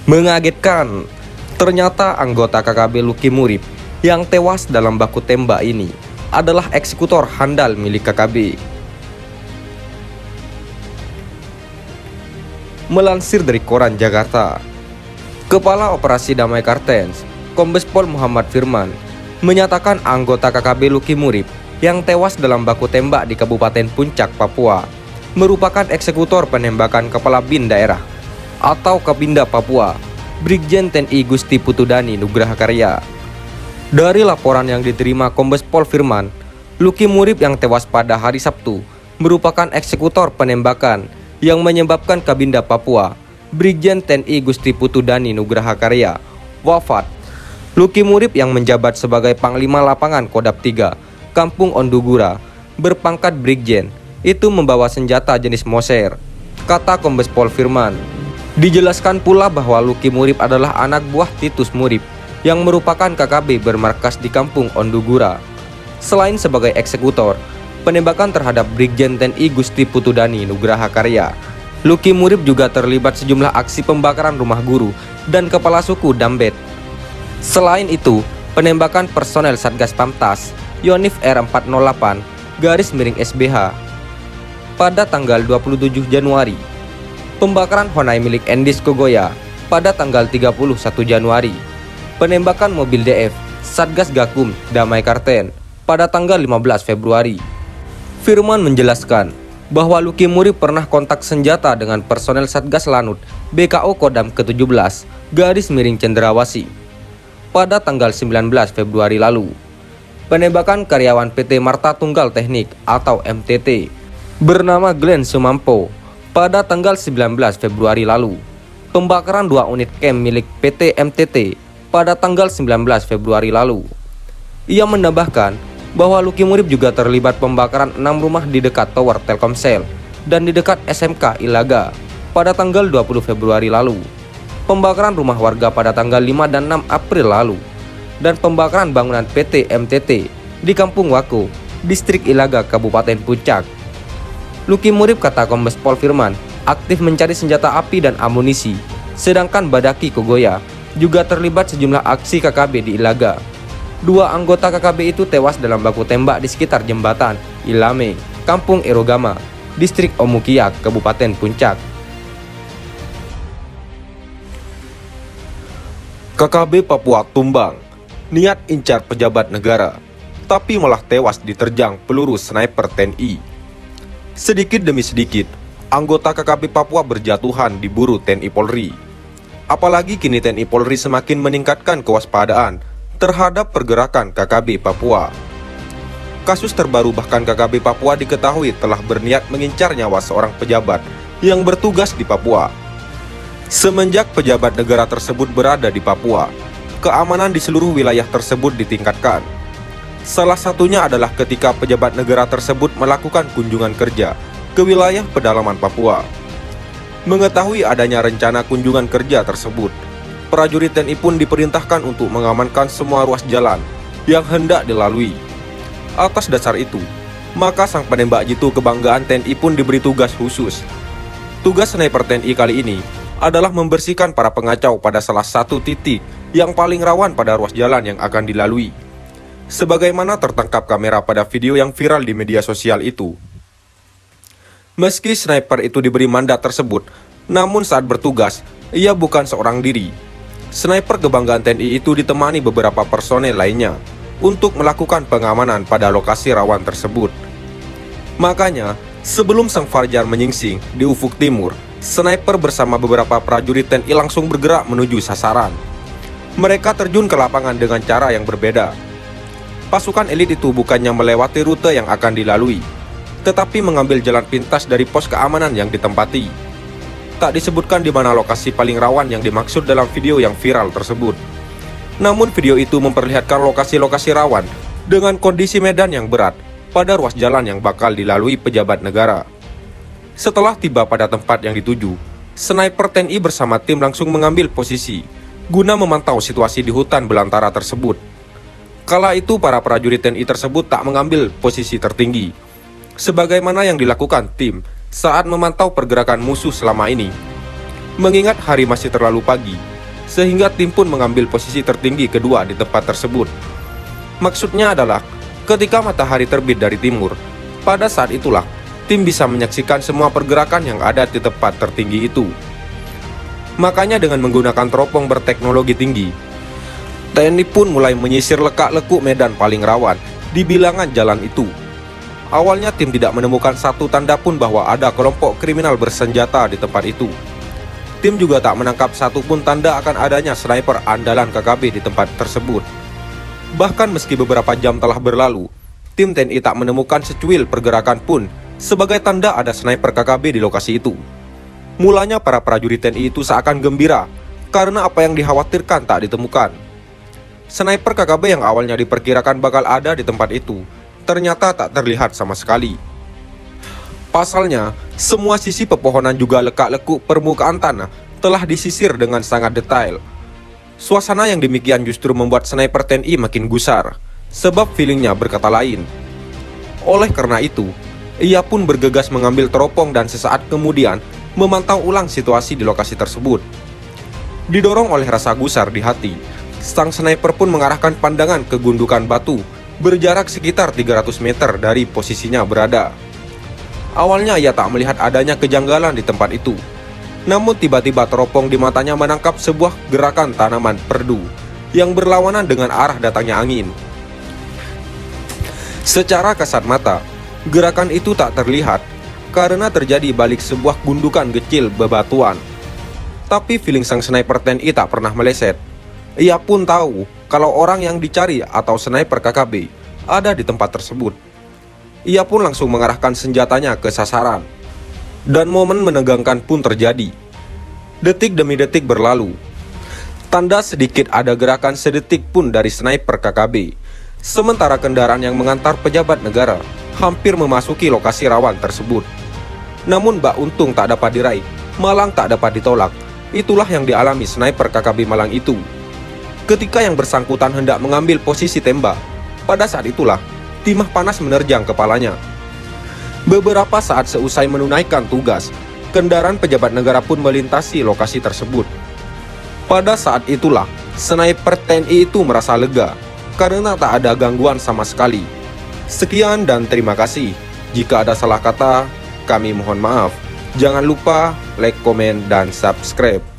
Mengagetkan, ternyata anggota KKB Luki Murib yang tewas dalam baku tembak ini adalah eksekutor handal milik KKB. Melansir dari Koran Jakarta, Kepala Operasi Damai Kartens, Kombes Pol Muhammad Firman, menyatakan anggota KKB Luki Murib yang tewas dalam baku tembak di Kabupaten Puncak, Papua, merupakan eksekutor penembakan Kepala BIN Daerah atau Kabinda Papua, Brigjen TNI Gusti Putudani Nugraha Karya. Dari laporan yang diterima Kombes Pol Firman, Luki Murib yang tewas pada hari Sabtu merupakan eksekutor penembakan yang menyebabkan Kabinda Papua, Brigjen TNI Gusti Putudani Nugraha Karya, wafat. Luki Murib yang menjabat sebagai Panglima Lapangan Kodam 3, Kampung Ondugura, berpangkat Brigjen, itu membawa senjata jenis Moser, kata Kombes Pol Firman. Dijelaskan pula bahwa Luki Murib adalah anak buah Titus Murib yang merupakan KKB bermarkas di Kampung Ondugura. Selain sebagai eksekutor penembakan terhadap Brigjen TNI Gusti Putudani Nugraha Karya, Luki Murib juga terlibat sejumlah aksi pembakaran rumah guru dan kepala suku Dambet. Selain itu, penembakan personel Satgas Pamtas Yonif R408-SBH pada tanggal 27 Januari, pembakaran Honai milik Endis Kogoya pada tanggal 31 Januari, penembakan mobil DF Satgas Gakum Damai Karten pada tanggal 15 Februari. Firman menjelaskan bahwa Luki Murib pernah kontak senjata dengan personel Satgas Lanut BKO Kodam ke-17 Cendrawasih pada tanggal 19 Februari lalu. Penembakan karyawan PT Marta Tunggal Teknik atau MTT bernama Glenn Sumampo pada tanggal 19 Februari lalu. Pembakaran 2 unit camp milik PT MTT pada tanggal 19 Februari lalu. Ia menambahkan bahwa Luki Murib juga terlibat pembakaran 6 rumah di dekat Tower Telkomsel dan di dekat SMK Ilaga pada tanggal 20 Februari lalu. Pembakaran rumah warga pada tanggal 5 dan 6 April lalu. Dan pembakaran bangunan PT MTT di Kampung Wako, Distrik Ilaga, Kabupaten Puncak. Luki Murib, kata Kombes Pol Firman, aktif mencari senjata api dan amunisi, sedangkan Badaki Kogoya juga terlibat sejumlah aksi KKB di Ilaga. 2 anggota KKB itu tewas dalam baku tembak di sekitar jembatan Ilame, Kampung Erogama, Distrik Omukiak, Kabupaten Puncak. KKB Papua tumbang, niat incar pejabat negara, tapi malah tewas diterjang peluru sniper TNI. Sedikit demi sedikit, anggota KKB Papua berjatuhan diburu TNI Polri. Apalagi kini TNI Polri semakin meningkatkan kewaspadaan terhadap pergerakan KKB Papua. Kasus terbaru bahkan KKB Papua diketahui telah berniat mengincar nyawa seorang pejabat yang bertugas di Papua. Semenjak pejabat negara tersebut berada di Papua, keamanan di seluruh wilayah tersebut ditingkatkan. Salah satunya adalah ketika pejabat negara tersebut melakukan kunjungan kerja ke wilayah pedalaman Papua. Mengetahui adanya rencana kunjungan kerja tersebut, prajurit TNI pun diperintahkan untuk mengamankan semua ruas jalan yang hendak dilalui. Atas dasar itu, maka sang penembak jitu kebanggaan TNI pun diberi tugas khusus. Tugas sniper TNI kali ini adalah membersihkan para pengacau pada salah satu titik yang paling rawan pada ruas jalan yang akan dilalui. Sebagaimana tertangkap kamera pada video yang viral di media sosial itu. Meski sniper itu diberi mandat tersebut, namun saat bertugas, ia bukan seorang diri. Sniper kebanggaan TNI itu ditemani beberapa personel lainnya untuk melakukan pengamanan pada lokasi rawan tersebut. Makanya, sebelum sang Fajar menyingsing di ufuk timur, sniper bersama beberapa prajurit TNI langsung bergerak menuju sasaran. Mereka terjun ke lapangan dengan cara yang berbeda. Pasukan elit itu bukannya melewati rute yang akan dilalui, tetapi mengambil jalan pintas dari pos keamanan yang ditempati. Tak disebutkan di mana lokasi paling rawan yang dimaksud dalam video yang viral tersebut. Namun video itu memperlihatkan lokasi-lokasi rawan dengan kondisi medan yang berat pada ruas jalan yang bakal dilalui pejabat negara. Setelah tiba pada tempat yang dituju, sniper TNI bersama tim langsung mengambil posisi guna memantau situasi di hutan belantara tersebut. Kala itu para prajurit TNI tersebut tak mengambil posisi tertinggi, sebagaimana yang dilakukan tim saat memantau pergerakan musuh selama ini. Mengingat hari masih terlalu pagi, sehingga tim pun mengambil posisi tertinggi kedua di tempat tersebut. Maksudnya adalah, ketika matahari terbit dari timur, pada saat itulah tim bisa menyaksikan semua pergerakan yang ada di tempat tertinggi itu. Makanya dengan menggunakan teropong berteknologi tinggi, TNI pun mulai menyisir lekak-lekuk medan paling rawan di bilangan jalan itu. Awalnya tim tidak menemukan satu tanda pun bahwa ada kelompok kriminal bersenjata di tempat itu. Tim juga tak menangkap satupun tanda akan adanya sniper andalan KKB di tempat tersebut. Bahkan meski beberapa jam telah berlalu, tim TNI tak menemukan secuil pergerakan pun sebagai tanda ada sniper KKB di lokasi itu. Mulanya para prajurit TNI itu seakan gembira karena apa yang dikhawatirkan tak ditemukan. Sniper KKB yang awalnya diperkirakan bakal ada di tempat itu ternyata tak terlihat sama sekali. Pasalnya, semua sisi pepohonan juga lekak-lekuk permukaan tanah telah disisir dengan sangat detail. Suasana yang demikian justru membuat sniper TNI makin gusar, sebab feelingnya berkata lain. Oleh karena itu, ia pun bergegas mengambil teropong dan sesaat kemudian memantau ulang situasi di lokasi tersebut. Didorong oleh rasa gusar di hati, sang sniper pun mengarahkan pandangan ke gundukan batu berjarak sekitar 300 meter dari posisinya berada. Awalnya ia tak melihat adanya kejanggalan di tempat itu. Namun tiba-tiba teropong di matanya menangkap sebuah gerakan tanaman perdu yang berlawanan dengan arah datangnya angin. Secara kasat mata, gerakan itu tak terlihat karena terjadi balik sebuah gundukan kecil bebatuan. Tapi feeling sang sniper TNI tak pernah meleset. Ia pun tahu kalau orang yang dicari atau sniper KKB ada di tempat tersebut. Ia pun langsung mengarahkan senjatanya ke sasaran. Dan momen menegangkan pun terjadi. Detik demi detik berlalu. Tanda sedikit ada gerakan sedetik pun dari sniper KKB. Sementara kendaraan yang mengantar pejabat negara hampir memasuki lokasi rawan tersebut. Namun bak untung tak dapat diraih, malang tak dapat ditolak. Itulah yang dialami sniper KKB Malang itu. Ketika yang bersangkutan hendak mengambil posisi tembak, pada saat itulah timah panas menerjang kepalanya. Beberapa saat seusai menunaikan tugas, kendaraan pejabat negara pun melintasi lokasi tersebut. Pada saat itulah, sniper TNI itu merasa lega karena tak ada gangguan sama sekali. Sekian dan terima kasih. Jika ada salah kata, kami mohon maaf. Jangan lupa like, komen, dan subscribe.